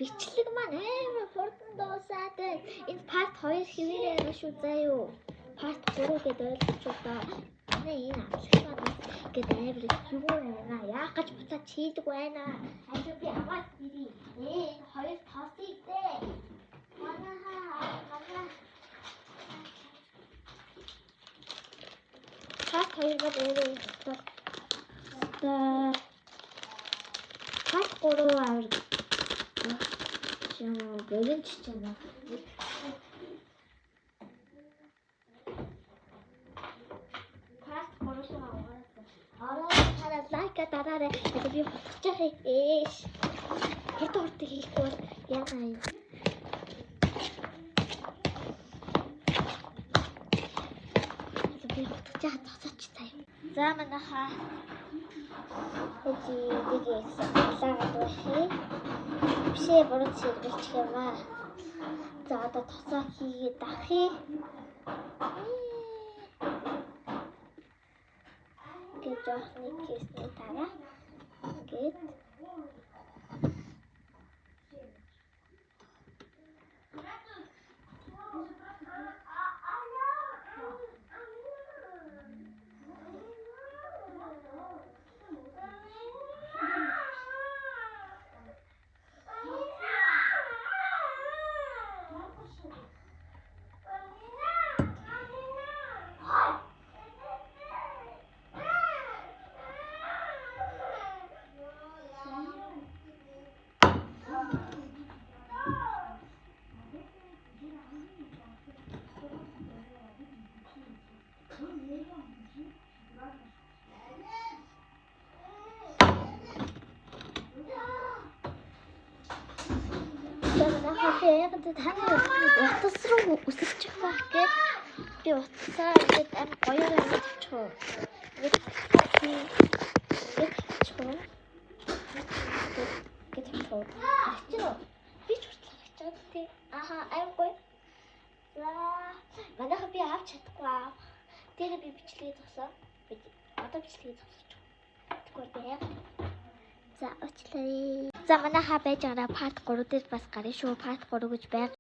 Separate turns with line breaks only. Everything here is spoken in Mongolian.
бичлэг маань амар хурдан дуусаад байна. Энэ part 2 хэвээрээ байгаа шүү заа юу. Part 3 гэдэг ойлгочоо доо. Энэ амлах маань гэдэг амар юу байна. Яах гэж буцаад чийдэг байна. Ажиг би аваад ирээ. Хоёр тосыг дээ. Part 2 ба өөрөө Part 3 аваад бэлэнч чана. Part 3 аваад лайк дараарай. Би бодчих яах. Хурд хийхгүй яана юм. Би бодчих тасаач таа. За манайха эдийг лагаад байна. Бишээ буруу сэргэлчих юм аа. За одоо тосоо хийгээд ахъя. Гэж жоохны кисний дараа. Ингээд яг таны утас руу үсэрчих байх гэж би утсаа ингээд амар гоё явуулчихв. Ингээд би ч хүртэл хачаад тий. Аха амар гоё. За манайха би авч чадахгүй аа. Тэгээ би бичлэгээ зогсоо. Би одоо бичлэгээ зогсооч. Тэгвэл би яг за очлоо. За манайха байж байгаа part 3 дээр бас гарна шүү. Part 3 гэж байна.